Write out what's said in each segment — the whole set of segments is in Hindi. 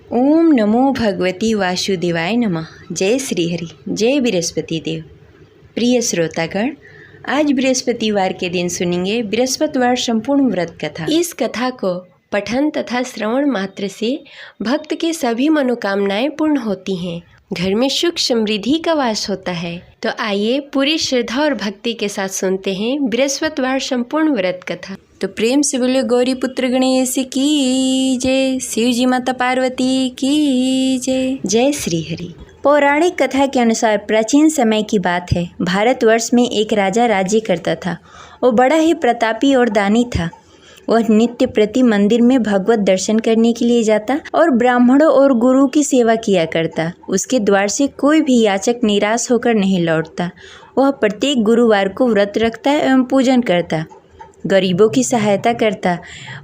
ओम नमो भगवती वासुदेवाय नमः। जय श्री हरि, जय बृहस्पति देव। प्रिय श्रोतागण, आज बृहस्पतिवार के दिन सुनेंगे बृहस्पतिवार संपूर्ण व्रत कथा। इस कथा को पठन तथा श्रवण मात्र से भक्त के सभी मनोकामनाएं पूर्ण होती हैं, घर में सुख समृद्धि का वास होता है। तो आइए पूरी श्रद्धा और भक्ति के साथ सुनते हैं बृहस्पतिवार संपूर्ण व्रत कथा। तो प्रेम से बोले गौरी पुत्र गणेश की जय, शिव जी माता पार्वती की जय। जय श्री हरि। पौराणिक कथा के अनुसार प्राचीन समय की बात है। भारतवर्ष में एक राजा राज्य करता था। वो बड़ा ही प्रतापी और दानी था। वह नित्य प्रति मंदिर में भगवत दर्शन करने के लिए जाता और ब्राह्मणों और गुरु की सेवा किया करता। उसके द्वार से कोई भी याचक निराश होकर नहीं लौटता। वह प्रत्येक गुरुवार को व्रत रखता एवं पूजन करता, गरीबों की सहायता करता।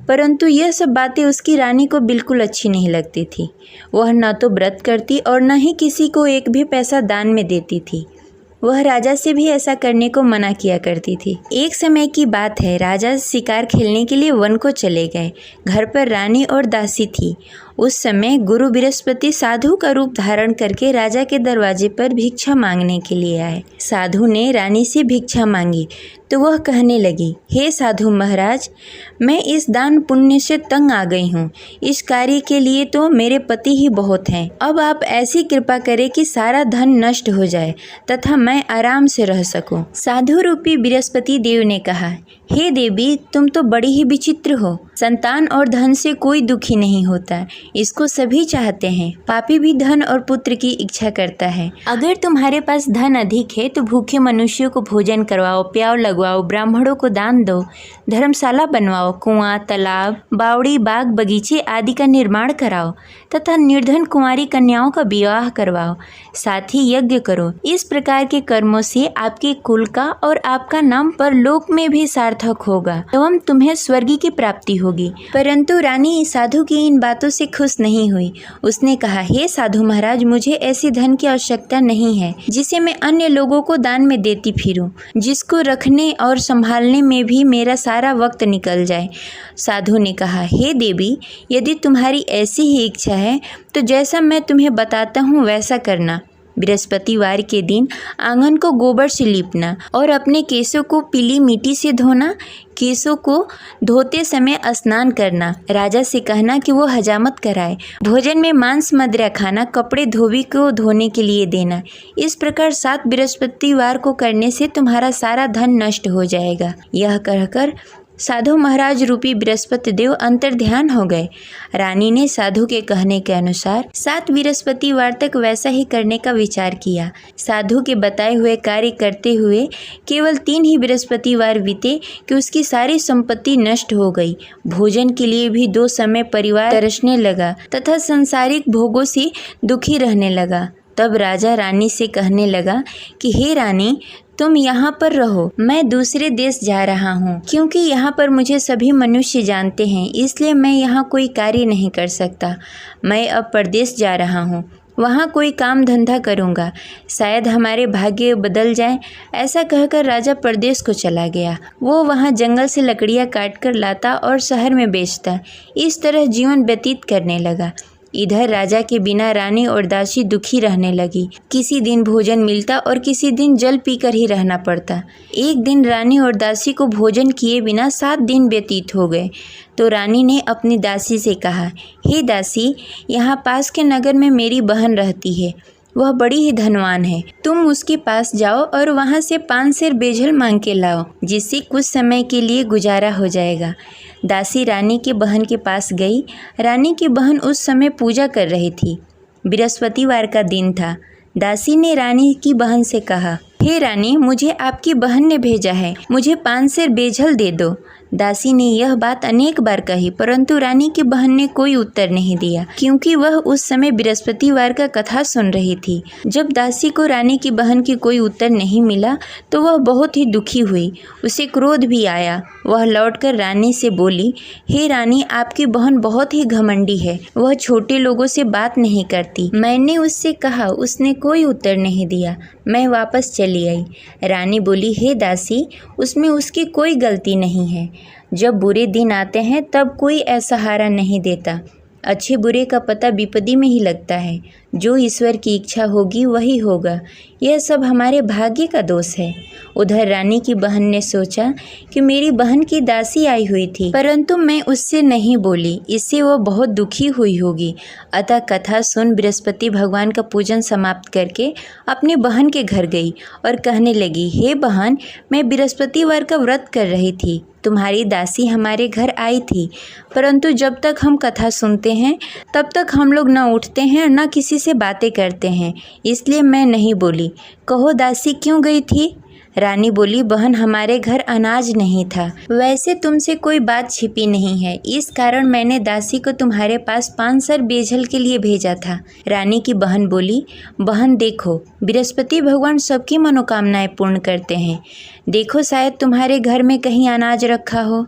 परंतु यह सब बातें उसकी रानी को बिल्कुल अच्छी नहीं लगती थी। वह न तो व्रत करती और न ही किसी को एक भी पैसा दान में देती थी। वह राजा से भी ऐसा करने को मना किया करती थी। एक समय की बात है, राजा शिकार खेलने के लिए वन को चले गए। घर पर रानी और दासी थी। उस समय गुरु बृहस्पति साधु का रूप धारण करके राजा के दरवाजे पर भिक्षा मांगने के लिए आए। साधु ने रानी से भिक्षा मांगी तो वह कहने लगी, हे साधु महाराज, मैं इस दान पुण्य से तंग आ गई हूँ। इस कार्य के लिए तो मेरे पति ही बहुत हैं। अब आप ऐसी कृपा करें कि सारा धन नष्ट हो जाए तथा मैं आराम से रह सकूं। साधु रूपी बृहस्पति देव ने कहा, हे देवी, तुम तो बड़ी ही विचित्र हो। संतान और धन से कोई दुखी नहीं होता, इसको सभी चाहते हैं। पापी भी धन और पुत्र की इच्छा करता है। अगर तुम्हारे पास धन अधिक है तो भूखे मनुष्यों को भोजन करवाओ, प्याव लगवाओ, ब्राह्मणों को दान दो, धर्मशाला बनवाओ, कुआं, तालाब, बावड़ी, बाग, बगीचे आदि का निर्माण कराओ तथा निर्धन कुंवारी कन्याओं का विवाह करवाओ। साथ ही यज्ञ करो। इस प्रकार के कर्मों से आपके कुल का और आपका नाम परलोक में भी सार्थक होगा एवं तुम्हें स्वर्ग की प्राप्ति होगी। परंतु रानी साधु की इन बातों से खुश नहीं हुई। उसने कहा, हे साधु महाराज, मुझे ऐसी धन की आवश्यकता नहीं है जिसे मैं अन्य लोगों को दान में देती फिरूं, जिसको रखने और संभालने में भी मेरा सारा वक्त निकल जाए। साधु ने कहा, हे देवी, यदि तुम्हारी ऐसी ही इच्छा है तो जैसा मैं तुम्हें बताता हूँ वैसा करना। बृहस्पतिवार के दिन आंगन को गोबर से लीपना और अपने केशों को पीली मिट्टी से धोना। केशों को धोते समय स्नान करना। राजा से कहना कि वो हजामत कराए। भोजन में मांस मदिरा खाना। कपड़े धोबी को धोने के लिए देना। इस प्रकार 7 बृहस्पतिवार को करने से तुम्हारा सारा धन नष्ट हो जाएगा। यह कहकर साधु महाराज रूपी बृहस्पति देव अंतर्ध्यान हो गए। रानी ने साधु के कहने के अनुसार 7 बृहस्पतिवार तक वैसा ही करने का विचार किया। साधु के बताए हुए कार्य करते हुए केवल 3 ही बृहस्पतिवार बीते कि उसकी सारी संपत्ति नष्ट हो गई। भोजन के लिए भी 2 समय परिवार तरसने लगा तथा सांसारिक भोगों से दुखी रहने लगा। तब राजा रानी से कहने लगा कि हे रानी, तुम यहाँ पर रहो, मैं दूसरे देश जा रहा हूँ। क्योंकि यहाँ पर मुझे सभी मनुष्य जानते हैं, इसलिए मैं यहाँ कोई कार्य नहीं कर सकता। मैं अब परदेश जा रहा हूँ, वहाँ कोई काम धंधा करूँगा, शायद हमारे भाग्य बदल जाए। ऐसा कहकर राजा परदेश को चला गया। वो वहाँ जंगल से लकड़ियाँ काट कर लाता और शहर में बेचता। इस तरह जीवन व्यतीत करने लगा। इधर राजा के बिना रानी और दासी दुखी रहने लगी। किसी दिन भोजन मिलता और किसी दिन जल पीकर ही रहना पड़ता। एक दिन रानी और दासी को भोजन किए बिना 7 दिन व्यतीत हो गए। तो रानी ने अपनी दासी से कहा, हे दासी, यहाँ पास के नगर में मेरी बहन रहती है। वह बड़ी ही धनवान है। तुम उसके पास जाओ और वहाँ से 5 सेर बेजल मांग के लाओ, जिससे कुछ समय के लिए गुजारा हो जाएगा। दासी रानी की बहन के पास गई। रानी की बहन उस समय पूजा कर रही थी। बृहस्पतिवार का दिन था। दासी ने रानी की बहन से कहा, हे रानी, मुझे आपकी बहन ने भेजा है, मुझे 5 सेर बेजल दे दो। दासी ने यह बात अनेक बार कही, परंतु रानी की बहन ने कोई उत्तर नहीं दिया, क्योंकि वह उस समय बृहस्पतिवार का कथा सुन रही थी। जब दासी को रानी की बहन की कोई उत्तर नहीं मिला तो वह बहुत ही दुखी हुई। उसे क्रोध भी आया। वह लौटकर रानी से बोली, हे रानी, आपकी बहन बहुत ही घमंडी है। वह छोटे लोगों से बात नहीं करती। मैंने उससे कहा, उसने कोई उत्तर नहीं दिया। मैं वापस चली आई। रानी बोली, हे दासी, उसमें उसकी कोई गलती नहीं है। जब बुरे दिन आते हैं तब कोई असहारा नहीं देता। अच्छे बुरे का पता विपत्ति में ही लगता है। जो ईश्वर की इच्छा होगी वही होगा। यह सब हमारे भाग्य का दोष है। उधर रानी की बहन ने सोचा कि मेरी बहन की दासी आई हुई थी, परंतु मैं उससे नहीं बोली, इससे वह बहुत दुखी हुई होगी। अतः कथा सुन बृहस्पति भगवान का पूजन समाप्त करके अपनी बहन के घर गई और कहने लगी, हे बहन, मैं बृहस्पतिवार का व्रत कर रही थी। तुम्हारी दासी हमारे घर आई थी, परंतु जब तक हम कथा सुनते हैं तब तक हम लोग न उठते हैं और न किसी से बातें करते हैं, इसलिए मैं नहीं बोली। कहो दासी क्यों गई थी? रानी बोली, बहन, हमारे घर अनाज नहीं था। वैसे तुमसे कोई बात छिपी नहीं है, इस कारण मैंने दासी को तुम्हारे पास 5 सर बेजल के लिए भेजा था। रानी की बहन बोली, बहन देखो, बृहस्पति भगवान सबकी मनोकामनाएं पूर्ण करते हैं। देखो, शायद तुम्हारे घर में कहीं अनाज रखा हो।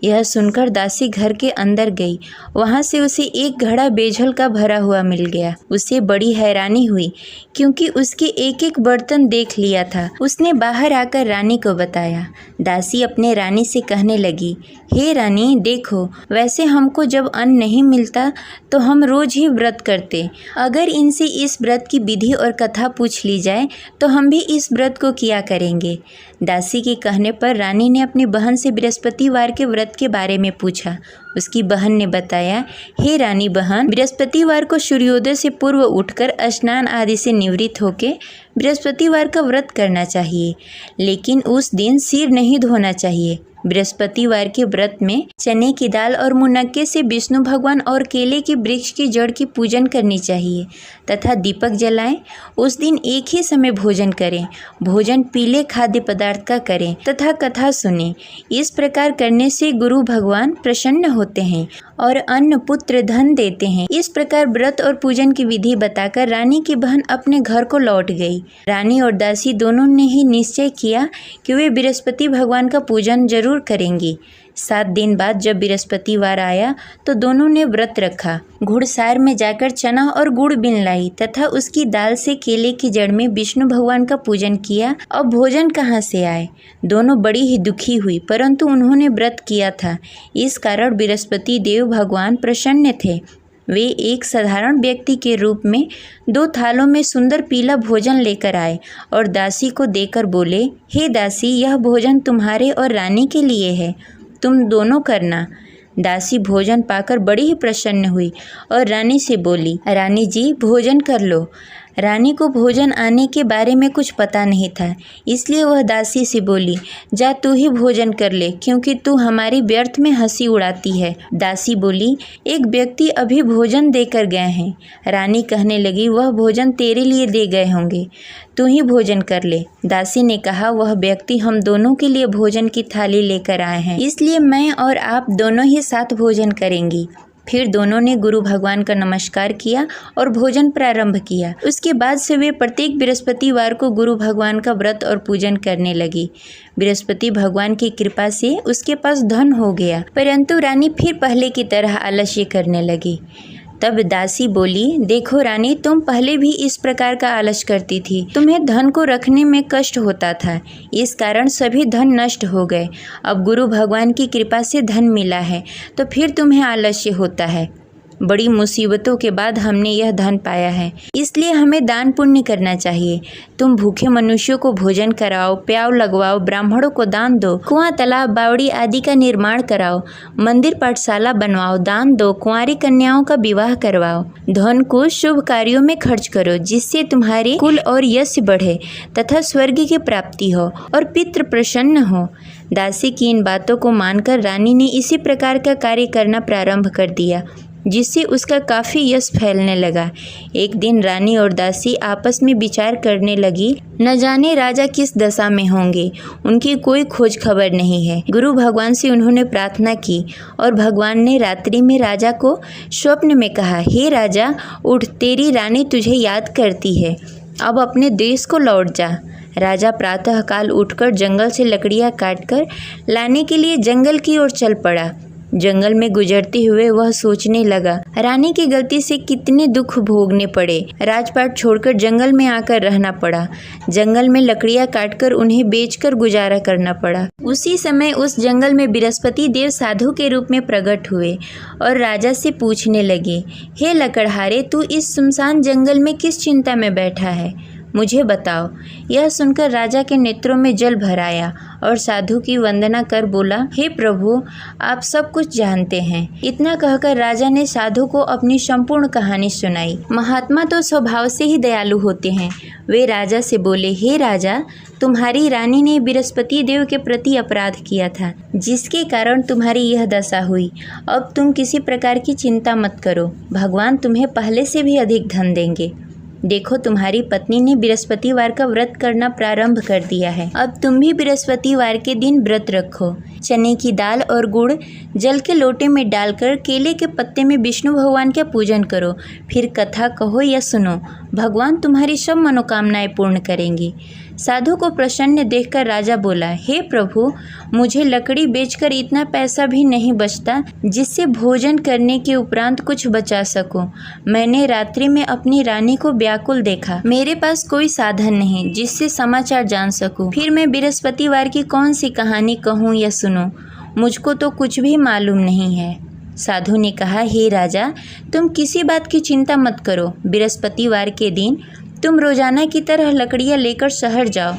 यह सुनकर दासी घर के अंदर गई। वहाँ से उसे एक घड़ा बेजल का भरा हुआ मिल गया। उसे बड़ी हैरानी हुई क्योंकि उसके एक एक बर्तन देख लिया था। उसने बाहर आकर रानी को बताया। दासी अपने रानी से कहने लगी, हे रानी, देखो, वैसे हमको जब अन्न नहीं मिलता तो हम रोज ही व्रत करते। अगर इनसे इस व्रत की विधि और कथा पूछ ली जाए तो हम भी इस व्रत को किया करेंगे। दासी के कहने पर रानी ने अपनी बहन से बृहस्पतिवार के व्रत के बारे में पूछा। उसकी बहन ने बताया, हे रानी बहन, बृहस्पतिवार को सूर्योदय से पूर्व उठकर स्नान आदि से निवृत्त होकर बृहस्पतिवार का व्रत करना चाहिए, लेकिन उस दिन सिर नहीं धोना चाहिए। बृहस्पतिवार के व्रत में चने की दाल और मुनक्के से विष्णु भगवान और केले के वृक्ष की जड़ की पूजन करनी चाहिए तथा दीपक जलाएं। उस दिन एक ही समय भोजन करें। भोजन पीले खाद्य पदार्थ का करें तथा कथा सुनें। इस प्रकार करने से गुरु भगवान प्रसन्न होते हैं और अन्न पुत्र धन देते हैं। इस प्रकार व्रत और पूजन की विधि बताकर रानी की बहन अपने घर को लौट गई। रानी और दासी दोनों ने ही निश्चय किया कि वे बृहस्पति भगवान का पूजन जरूर करेंगी। 7 दिन बाद जब बृहस्पतिवार आया तो दोनों ने व्रत रखा। घुड़सार में जाकर चना और गुड़ बीन लाई तथा उसकी दाल से केले की जड़ में विष्णु भगवान का पूजन किया। अब भोजन कहाँ से आए? दोनों बड़ी ही दुखी हुई, परंतु उन्होंने व्रत किया था, इस कारण बृहस्पति देव भगवान प्रसन्न थे। वे एक साधारण व्यक्ति के रूप में 2 थालों में सुंदर पीला भोजन लेकर आए और दासी को देकर बोले, हे दासी, यह भोजन तुम्हारे और रानी के लिए है, तुम दोनों करना। दासी भोजन पाकर बड़ी ही प्रसन्न हुई और रानी से बोली, रानी जी, भोजन कर लो। रानी को भोजन आने के बारे में कुछ पता नहीं था, इसलिए वह दासी से बोली, जा तू ही भोजन कर ले, क्योंकि तू हमारी व्यर्थ में हंसी उड़ाती है। दासी बोली, एक व्यक्ति अभी भोजन देकर गए हैं। रानी कहने लगी, वह भोजन तेरे लिए दे गए होंगे, तू ही भोजन कर ले। दासी ने कहा, वह व्यक्ति हम दोनों के लिए भोजन की थाली लेकर आए हैं, इसलिए मैं और आप दोनों ही साथ भोजन करेंगी। फिर दोनों ने गुरु भगवान का नमस्कार किया और भोजन प्रारंभ किया। उसके बाद से वे प्रत्येक बृहस्पतिवार को गुरु भगवान का व्रत और पूजन करने लगी। बृहस्पति भगवान की कृपा से उसके पास धन हो गया, परंतु रानी फिर पहले की तरह आलस्य करने लगी। तब दासी बोली, देखो रानी, तुम पहले भी इस प्रकार का आलस करती थी। तुम्हें धन को रखने में कष्ट होता था, इस कारण सभी धन नष्ट हो गए। अब गुरु भगवान की कृपा से धन मिला है तो फिर तुम्हें आलस्य होता है। बड़ी मुसीबतों के बाद हमने यह धन पाया है, इसलिए हमें दान पुण्य करना चाहिए। तुम भूखे मनुष्यों को भोजन कराओ, प्याव लगवाओ, ब्राह्मणों को दान दो, कुआं, तालाब, बावड़ी आदि का निर्माण कराओ, मंदिर पाठशाला बनवाओ, दान दो, कुंवारी कन्याओं का विवाह करवाओ। धन को शुभ कार्यों में खर्च करो, जिससे तुम्हारे कुल और यश बढ़े तथा स्वर्ग की प्राप्ति हो और पितृ प्रसन्न हो। दासी की इन बातों को मानकर रानी ने इसी प्रकार का कार्य करना प्रारंभ कर दिया, जिससे उसका काफ़ी यश फैलने लगा। एक दिन रानी और दासी आपस में विचार करने लगी, न जाने राजा किस दशा में होंगे, उनकी कोई खोज खबर नहीं है। गुरु भगवान से उन्होंने प्रार्थना की और भगवान ने रात्रि में राजा को स्वप्न में कहा, हे राजा, उठ, तेरी रानी तुझे याद करती है, अब अपने देश को लौट जा। राजा प्रातःकाल उठकर जंगल से लकड़ियाँ काटकर लाने के लिए जंगल की ओर चल पड़ा। जंगल में गुजरते हुए वह सोचने लगा, रानी की गलती से कितने दुख भोगने पड़े। राजपाट छोड़कर जंगल में आकर रहना पड़ा। जंगल में लकड़ियां काटकर उन्हें बेचकर गुजारा करना पड़ा। उसी समय उस जंगल में बृहस्पति देव साधु के रूप में प्रकट हुए और राजा से पूछने लगे, हे लकड़हारे, तू इस सुनसान जंगल में किस चिंता में बैठा है, मुझे बताओ। यह सुनकर राजा के नेत्रों में जल भर आया और साधु की वंदना कर बोला, हे प्रभु, आप सब कुछ जानते हैं। इतना कहकर राजा ने साधु को अपनी संपूर्ण कहानी सुनाई। महात्मा तो स्वभाव से ही दयालु होते हैं। वे राजा से बोले, हे राजा, तुम्हारी रानी ने बृहस्पति देव के प्रति अपराध किया था, जिसके कारण तुम्हारी यह दशा हुई। अब तुम किसी प्रकार की चिंता मत करो, भगवान तुम्हें पहले से भी अधिक धन देंगे। देखो, तुम्हारी पत्नी ने बृहस्पतिवार का व्रत करना प्रारंभ कर दिया है। अब तुम भी बृहस्पतिवार के दिन व्रत रखो। चने की दाल और गुड़ जल के लोटे में डालकर केले के पत्ते में विष्णु भगवान का पूजन करो। फिर कथा कहो या सुनो, भगवान तुम्हारी सब मनोकामनाएं पूर्ण करेंगे। साधु को प्रसन्न देखकर राजा बोला, हे प्रभु, मुझे लकड़ी बेचकर इतना पैसा भी नहीं बचता जिससे भोजन करने के उपरांत कुछ बचा सकूं। मैंने रात्रि में अपनी रानी को व्याकुल देखा। मेरे पास कोई साधन नहीं जिससे समाचार जान सकूं। फिर मैं बृहस्पतिवार की कौन सी कहानी कहूँ या सुनूं? मुझको तो कुछ भी मालूम नहीं है। साधु ने कहा, हे राजा, तुम किसी बात की चिंता मत करो। बृहस्पतिवार के दिन तुम रोजाना की तरह लकड़ियाँ लेकर शहर जाओ।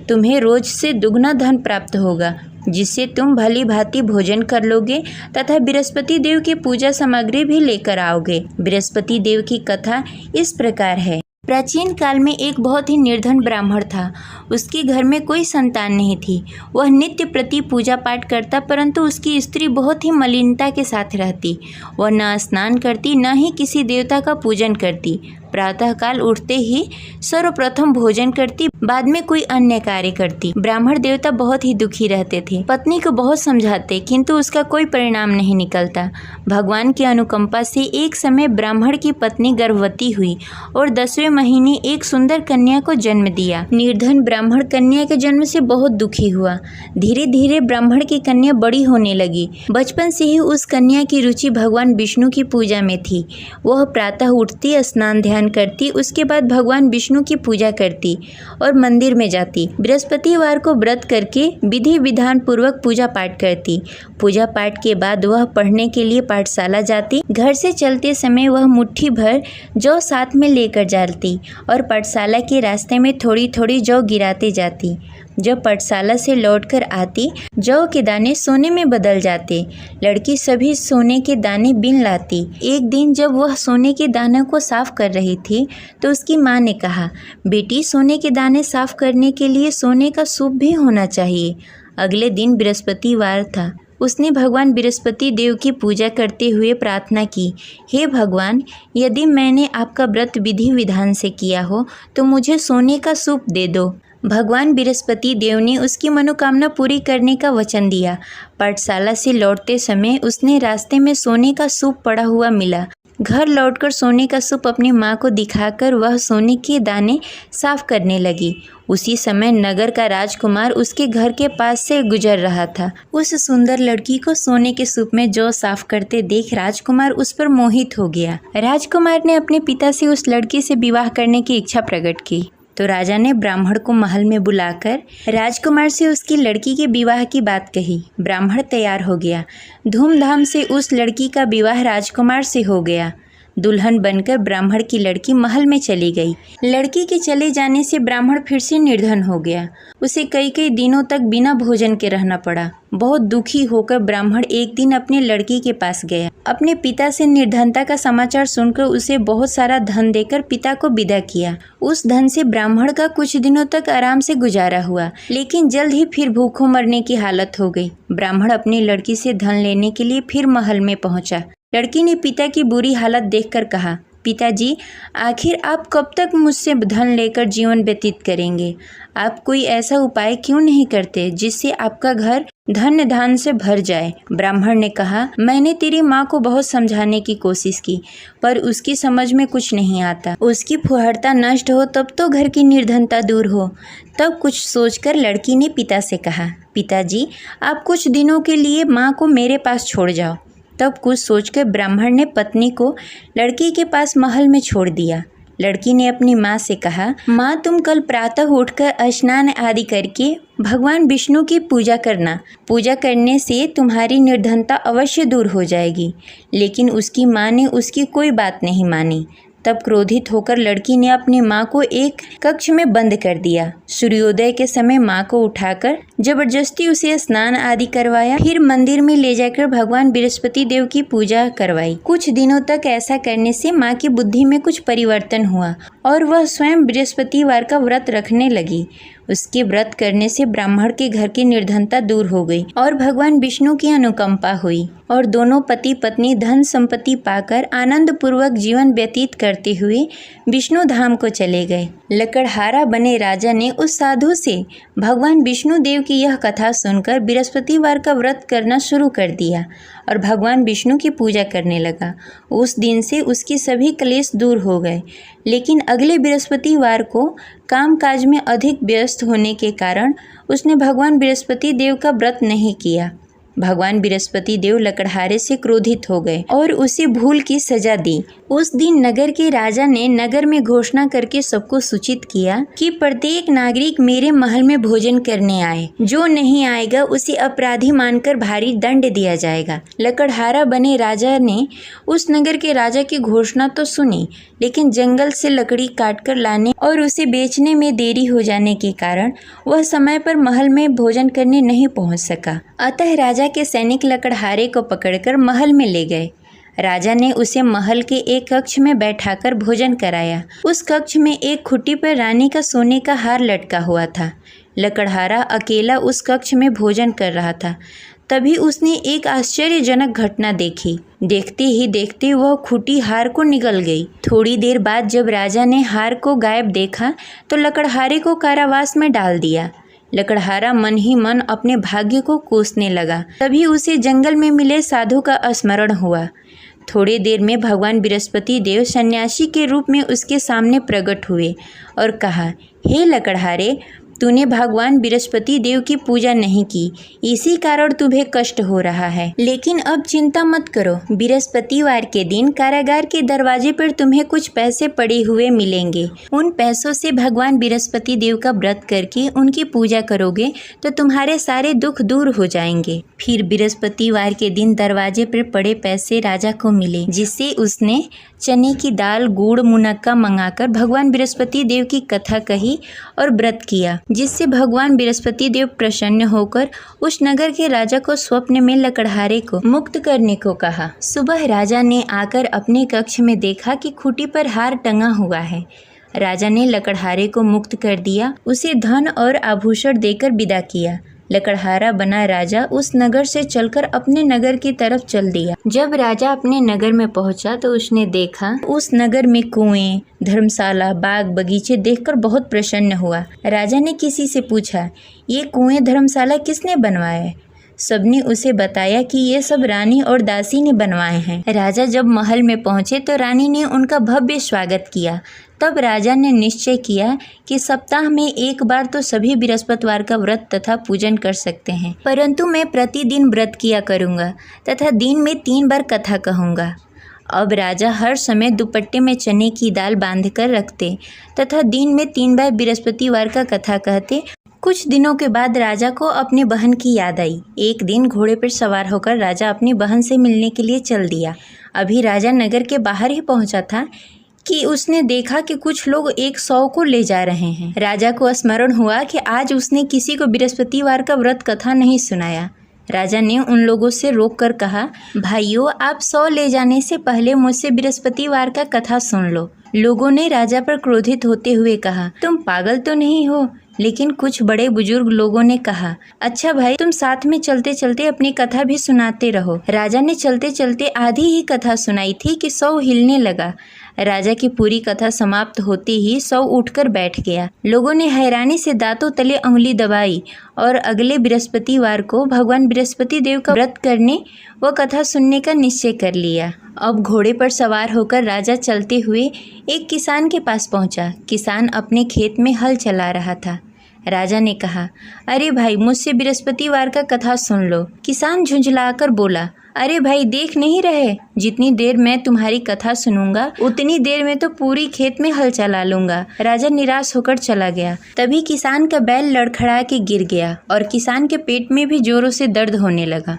तुम्हें रोज से दुगना धन प्राप्त होगा, जिससे तुम भली भांति भोजन कर लोगे तथा बृहस्पति देव की पूजा सामग्री भी लेकर आओगे। बृहस्पति देव की कथा इस प्रकार है। प्राचीन काल में एक बहुत ही निर्धन ब्राह्मण था। उसके घर में कोई संतान नहीं थी। वह नित्य प्रति पूजा पाठ करता, परंतु उसकी स्त्री बहुत ही मलिनता के साथ रहती। वह न स्नान करती, न ही किसी देवता का पूजन करती। प्रातःकाल उठते ही सर्वप्रथम भोजन करती, बाद में कोई अन्य कार्य करती। ब्राह्मण देवता बहुत ही दुखी रहते थे। पत्नी को बहुत समझाते, किंतु उसका कोई परिणाम नहीं निकलता। भगवान की अनुकंपा से एक समय ब्राह्मण की पत्नी गर्भवती हुई और 10वें महीने एक सुंदर कन्या को जन्म दिया। निर्धन ब्राह्मण कन्या के जन्म से बहुत दुखी हुआ। धीरे धीरे ब्राह्मण की कन्या बड़ी होने लगी। बचपन से ही उस कन्या की रुचि भगवान विष्णु की पूजा में थी। वह प्रातः उठती, स्नान ध्यान करती, उसके बाद भगवान विष्णु की पूजा करती और मंदिर में जाती। बृहस्पतिवार को व्रत करके विधि विधान पूर्वक पूजा पाठ करती। पूजा पाठ के बाद वह पढ़ने के लिए पाठशाला जाती। घर से चलते समय वह मुट्ठी भर जौ साथ में लेकर जाती और पाठशाला के रास्ते में थोड़ी थोड़ी जौ गिराते जाती। जब पाठशाला से लौटकर आती, जौ के दाने सोने में बदल जाते। लड़की सभी सोने के दाने बीन लाती। एक दिन जब वह सोने के दानों को साफ कर रही थी, तो उसकी माँ ने कहा, बेटी, सोने के दाने साफ करने के लिए सोने का सूप भी होना चाहिए। अगले दिन बृहस्पतिवार था। उसने भगवान बृहस्पति देव की पूजा करते हुए प्रार्थना की, हे भगवान, यदि मैंने आपका व्रत विधि विधान से किया हो तो मुझे सोने का सूप दे दो। भगवान बृहस्पति देव ने उसकी मनोकामना पूरी करने का वचन दिया। पाठशाला से लौटते समय उसने रास्ते में सोने का सूप पड़ा हुआ मिला। घर लौटकर सोने का सूप अपनी माँ को दिखाकर वह सोने के दाने साफ करने लगी। उसी समय नगर का राजकुमार उसके घर के पास से गुजर रहा था। उस सुंदर लड़की को सोने के सूप में जौ साफ करते देख राजकुमार उस पर मोहित हो गया। राजकुमार ने अपने पिता से उस लड़की से विवाह करने की इच्छा प्रकट की। तो राजा ने ब्राह्मण को महल में बुलाकर राजकुमार से उसकी लड़की के विवाह की बात कही। ब्राह्मण तैयार हो गया। धूमधाम से उस लड़की का विवाह राजकुमार से हो गया। दुल्हन बनकर ब्राह्मण की लड़की महल में चली गई। लड़की के चले जाने से ब्राह्मण फिर से निर्धन हो गया। उसे कई कई दिनों तक बिना भोजन के रहना पड़ा। बहुत दुखी होकर ब्राह्मण एक दिन अपनी लड़की के पास गया। अपने पिता से निर्धनता का समाचार सुनकर उसे बहुत सारा धन देकर पिता को विदा किया। उस धन से ब्राह्मण का कुछ दिनों तक आराम से गुजारा हुआ, लेकिन जल्द ही फिर भूखों मरने की हालत हो गई। ब्राह्मण अपनी लड़की से धन लेने के लिए फिर महल में पहुंचा। लड़की ने पिता की बुरी हालत देखकर कहा, पिताजी, आखिर आप कब तक मुझसे धन लेकर जीवन व्यतीत करेंगे? आप कोई ऐसा उपाय क्यों नहीं करते जिससे आपका घर धन धान से भर जाए? ब्राह्मण ने कहा, मैंने तेरी माँ को बहुत समझाने की कोशिश की, पर उसकी समझ में कुछ नहीं आता। उसकी फुहारता नष्ट हो तब तो घर की निर्धनता दूर हो। तब कुछ सोचकर लड़की ने पिता से कहा, पिताजी, आप कुछ दिनों के लिए माँ को मेरे पास छोड़ जाओ। तब कुछ सोचकर ब्राह्मण ने पत्नी को लड़की के पास महल में छोड़ दिया। लड़की ने अपनी माँ से कहा, माँ, तुम कल प्रातः उठकर स्नान आदि करके भगवान विष्णु की पूजा करना। पूजा करने से तुम्हारी निर्धनता अवश्य दूर हो जाएगी। लेकिन उसकी माँ ने उसकी कोई बात नहीं मानी। तब क्रोधित होकर लड़की ने अपनी माँ को एक कक्ष में बंद कर दिया। सूर्योदय के समय माँ को उठाकर जबरदस्ती उसे स्नान आदि करवाया। फिर मंदिर में ले जाकर भगवान बृहस्पति देव की पूजा करवाई। कुछ दिनों तक ऐसा करने से माँ की बुद्धि में कुछ परिवर्तन हुआ और वह स्वयं बृहस्पतिवार का व्रत रखने लगी। उसके व्रत करने से ब्राह्मण के घर की निर्धनता दूर हो गई और भगवान विष्णु की अनुकंपा हुई और दोनों पति पत्नी धन संपत्ति पाकर आनंद पूर्वक जीवन व्यतीत करते हुए विष्णु धाम को चले गए। लकड़हारा बने राजा ने उस साधु से भगवान विष्णु देव की यह कथा सुनकर बृहस्पतिवार का व्रत करना शुरू कर दिया और भगवान विष्णु की पूजा करने लगा। उस दिन से उसके सभी क्लेश दूर हो गए। लेकिन अगले बृहस्पतिवार को कामकाज में अधिक व्यस्त होने के कारण उसने भगवान बृहस्पति देव का व्रत नहीं किया। भगवान बृहस्पति देव लकड़हारे से क्रोधित हो गए और उसे भूल की सजा दी। उस दिन नगर के राजा ने नगर में घोषणा करके सबको सूचित किया कि प्रत्येक नागरिक मेरे महल में भोजन करने आए। जो नहीं आएगा उसे अपराधी मानकर भारी दंड दिया जाएगा। लकड़हारा बने राजा ने उस नगर के राजा की घोषणा तो सुनी, लेकिन जंगल से लकड़ी काटकर लाने और उसे बेचने में देरी हो जाने के कारण वह समय पर महल में भोजन करने नहीं पहुंच सका। अतः राजा के सैनिक लकड़हारे को पकड़कर महल में ले गए। राजा ने उसे महल के एक कक्ष में बैठाकर भोजन कराया। उस कक्ष में एक खुट्टी पर रानी का सोने का हार लटका हुआ था। लकड़हारा अकेला उस कक्ष में भोजन कर रहा था। तभी उसने एक आश्चर्यजनक घटना देखी। देखते ही देखते वह खुट्टी हार को निगल गई। थोड़ी देर बाद जब राजा ने हार को गायब देखा तो लकड़हारे को कारावास में डाल दिया। लकड़हारा मन ही मन अपने भाग्य को कोसने लगा। तभी उसे जंगल में मिले साधु का स्मरण हुआ। थोड़ी देर में भगवान बृहस्पति देव सन्यासी के रूप में उसके सामने प्रकट हुए और कहा, हे लकड़हारे, तूने भगवान बृहस्पति देव की पूजा नहीं की, इसी कारण तुम्हें कष्ट हो रहा है। लेकिन अब चिंता मत करो, बृहस्पतिवार के दिन कारागार के दरवाजे पर तुम्हें कुछ पैसे पड़े हुए मिलेंगे। उन पैसों से भगवान बृहस्पति देव का व्रत करके उनकी पूजा करोगे तो तुम्हारे सारे दुख दूर हो जाएंगे। फिर बृहस्पतिवार के दिन दरवाजे पर पड़े पैसे राजा को मिले, जिससे उसने चने की दाल, गुड़, मुनक्का मंगाकर भगवान बृहस्पति देव की कथा कही और व्रत किया, जिससे भगवान बृहस्पति देव प्रसन्न होकर उस नगर के राजा को स्वप्न में लकड़हारे को मुक्त करने को कहा। सुबह राजा ने आकर अपने कक्ष में देखा कि खूंटी पर हार टंगा हुआ है। राजा ने लकड़हारे को मुक्त कर दिया, उसे धन और आभूषण देकर विदा किया। लकड़हारा बना राजा उस नगर से चलकर अपने नगर की तरफ चल दिया। जब राजा अपने नगर में पहुंचा तो उसने देखा उस नगर में कुएं, धर्मशाला, बाग बगीचे देखकर बहुत प्रसन्न हुआ। राजा ने किसी से पूछा, ये कुएं, धर्मशाला किसने बनवाए? सबने उसे बताया कि ये सब रानी और दासी ने बनवाए हैं। राजा जब महल में पहुंचे तो रानी ने उनका भव्य स्वागत किया। तब राजा ने निश्चय किया कि सप्ताह में एक बार तो सभी बृहस्पतिवार का व्रत तथा पूजन कर सकते हैं, परंतु मैं प्रतिदिन व्रत किया करूँगा तथा दिन में 3 बार कथा कहूँगा। अब राजा हर समय दुपट्टे में चने की दाल बांधकर रखते तथा दिन में 3 बार बृहस्पतिवार का कथा कहते। कुछ दिनों के बाद राजा को अपनी बहन की याद आई। एक दिन घोड़े पर सवार होकर राजा अपनी बहन से मिलने के लिए चल दिया। अभी राजा नगर के बाहर ही पहुंचा था कि उसने देखा कि कुछ लोग एक 100 को ले जा रहे हैं। राजा को स्मरण हुआ कि आज उसने किसी को बृहस्पतिवार का व्रत कथा नहीं सुनाया। राजा ने उन लोगों से रोककर कहा, भाइयों, आप 100 ले जाने से पहले मुझसे बृहस्पतिवार का कथा सुन लो। लोगों ने राजा पर क्रोधित होते हुए कहा, तुम पागल तो नहीं हो? लेकिन कुछ बड़े बुजुर्ग लोगों ने कहा, अच्छा भाई, तुम साथ में चलते चलते अपनी कथा भी सुनाते रहो। राजा ने चलते चलते आधी ही कथा सुनाई थी कि 100 हिलने लगा। राजा की पूरी कथा समाप्त होते ही सब उठकर बैठ गया। लोगों ने हैरानी से दांतों तले उंगली दबाई और अगले बृहस्पतिवार को भगवान बृहस्पति देव का व्रत करने व कथा सुनने का निश्चय कर लिया। अब घोड़े पर सवार होकर राजा चलते हुए एक किसान के पास पहुंचा। किसान अपने खेत में हल चला रहा था। राजा ने कहा, अरे भाई, मुझसे बृहस्पतिवार का कथा सुन लो। किसान झुंझलाकर बोला, अरे भाई, देख नहीं रहे, जितनी देर मैं तुम्हारी कथा सुनूंगा उतनी देर में तो पूरी खेत में हल चला लूंगा। राजा निराश होकर चला गया। तभी किसान का बैल लड़खड़ा के गिर गया और किसान के पेट में भी जोरों से दर्द होने लगा।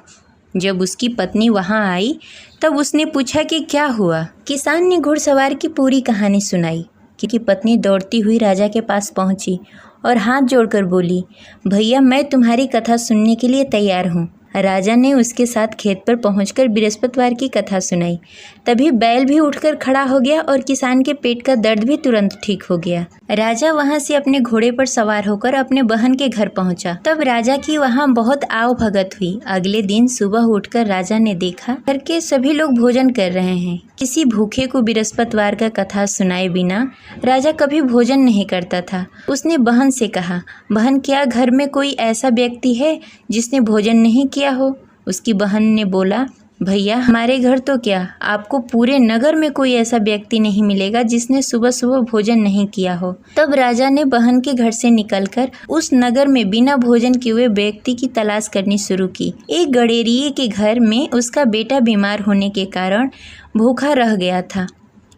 जब उसकी पत्नी वहां आई तब उसने पूछा कि क्या हुआ। किसान ने घुड़सवार की पूरी कहानी सुनाई कि पत्नी दौड़ती हुई राजा के पास पहुंची और हाथ जोड़कर बोली, भैया, मैं तुम्हारी कथा सुनने के लिए तैयार हूँ। राजा ने उसके साथ खेत पर पहुंचकर बृहस्पतिवार की कथा सुनाई। तभी बैल भी उठकर खड़ा हो गया और किसान के पेट का दर्द भी तुरंत ठीक हो गया। राजा वहां से अपने घोड़े पर सवार होकर अपने बहन के घर पहुंचा। तब राजा की वहां बहुत आव भगत हुई। अगले दिन सुबह उठकर राजा ने देखा घर के सभी लोग भोजन कर रहे हैं। किसी भूखे को बृहस्पतिवार का कथा सुनाए बिना राजा कभी भोजन नहीं करता था। उसने बहन से कहा, बहन, क्या घर में कोई ऐसा व्यक्ति है जिसने भोजन नहीं किया हो? उसकी बहन ने बोला, भैया, हमारे घर तो क्या, आपको पूरे नगर में कोई ऐसा व्यक्ति नहीं मिलेगा जिसने सुबह सुबह भोजन नहीं किया हो। तब राजा ने बहन के घर से निकलकर उस नगर में बिना भोजन किए हुए व्यक्ति की तलाश करनी शुरू की। एक गडेरिये के घर में उसका बेटा बीमार होने के कारण भूखा रह गया था।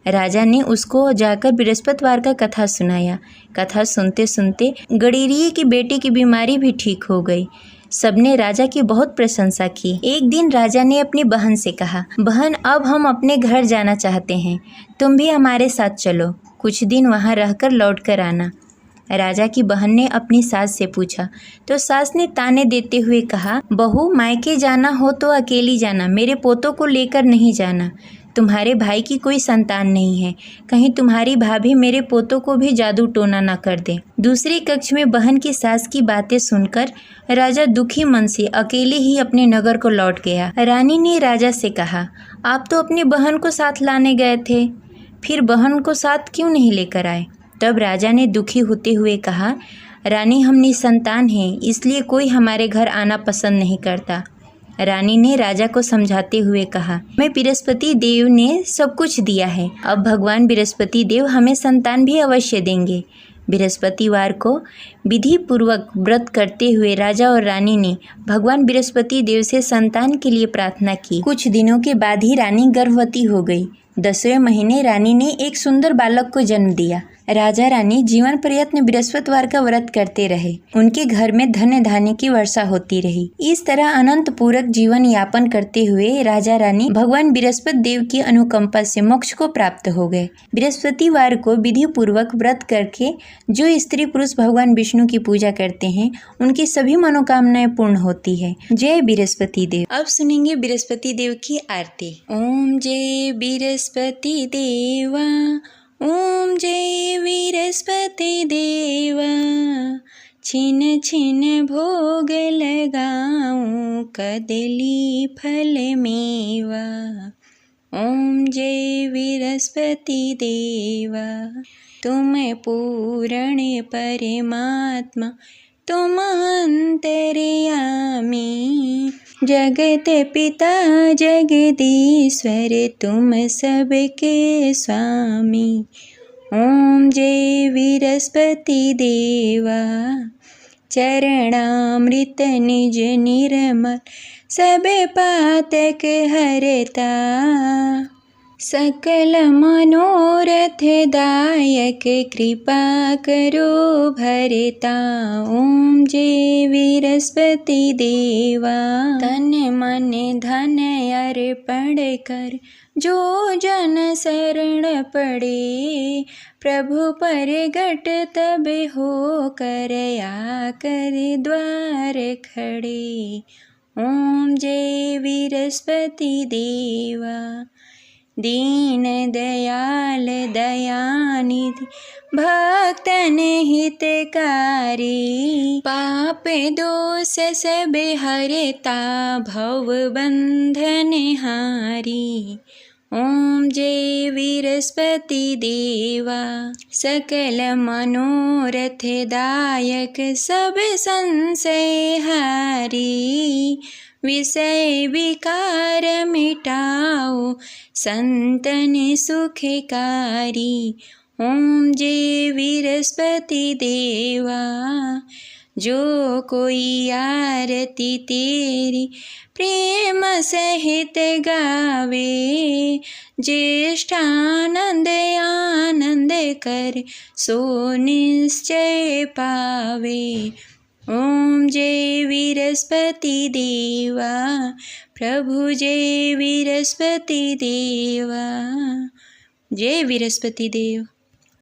राजा ने उसको जाकर बृहस्पतिवार का कथा सुनाया। कथा सुनते सुनते गडेरिये की बेटे की बीमारी भी ठीक हो गई। सबने राजा की बहुत प्रशंसा की। एक दिन राजा ने अपनी बहन से कहा, बहन, अब हम अपने घर जाना चाहते हैं, तुम भी हमारे साथ चलो, कुछ दिन वहाँ रहकर लौट कर आना। राजा की बहन ने अपनी सास से पूछा तो सास ने ताने देते हुए कहा, बहू, मायके जाना हो तो अकेली जाना, मेरे पोतों को लेकर नहीं जाना। तुम्हारे भाई की कोई संतान नहीं है, कहीं तुम्हारी भाभी मेरे पोतों को भी जादू टोना न कर दे। दूसरे कक्ष में बहन की सास की बातें सुनकर राजा दुखी मन से अकेले ही अपने नगर को लौट गया। रानी ने राजा से कहा, आप तो अपनी बहन को साथ लाने गए थे, फिर बहन को साथ क्यों नहीं लेकर आए? तब राजा ने दुखी होते हुए कहा, रानी, हम निसंतान हैं, इसलिए कोई हमारे घर आना पसंद नहीं करता। रानी ने राजा को समझाते हुए कहा, मैं बृहस्पति देव ने सब कुछ दिया है, अब भगवान बृहस्पति देव हमें संतान भी अवश्य देंगे। बृहस्पतिवार को विधि पूर्वक व्रत करते हुए राजा और रानी ने भगवान बृहस्पति देव से संतान के लिए प्रार्थना की। कुछ दिनों के बाद ही रानी गर्भवती हो गई। 10वें महीने रानी ने एक सुंदर बालक को जन्म दिया। राजा रानी जीवन पर्यंत बृहस्पतिवार का व्रत करते रहे। उनके घर में धन धान्य की वर्षा होती रही। इस तरह अनंत पूरक जीवन यापन करते हुए राजा रानी भगवान बृहस्पति देव की अनुकंपा से मोक्ष को प्राप्त हो गए। बृहस्पतिवार को विधि पूर्वक व्रत करके जो स्त्री पुरुष भगवान विष्णु की पूजा करते हैं उनकी सभी मनोकामनाएं पूर्ण होती है। जय बृहस्पति देव। अब सुनेंगे बृहस्पति देव की आरती। ओम जय बृहस्पति देवा, ओम जय बृहस्पति देवा, छिन छिन भोग लगाऊं कदली फल मेवा। ओम जय बृहस्पति देवा, तुम पूर्ण परमात्मा, तुम अंतर्यामी, जगत पिता जगदीश्वर, तुम सबके स्वामी। ओम जय बृहस्पति देवा, चरणामृत निज निर्मल, सब पातक हरता, सकल मनोरथ दायक, कृपा करो भरता। ओम जय बृहस्पति देवा, तन मन धन अर्पण कर, जो जन शरण पड़े, प्रभु प्रगट तब हो कर, आकर द्वार खड़े। ओम जय बृहस्पति देवा, दीन दयाल दयानिधि, भक्तन हितकारी, पाप दोष सब हरता, भव बंधन हारी। ओम जय विरस्पति देवा। सकल मनोरथ दायक सब संशय हारी। विषय विकार मिटाओ संतन सुखकारी। ओम जय विरस्पति देवा। जो कोई आरती तेरी प्रेम सहित गावे। ज्येष्ठानंद आनंद कर सो निश्चय पावे। ओम जय विरस्पति देवा। प्रभु जय विरस्पति देवा। जय विरस्पति देव।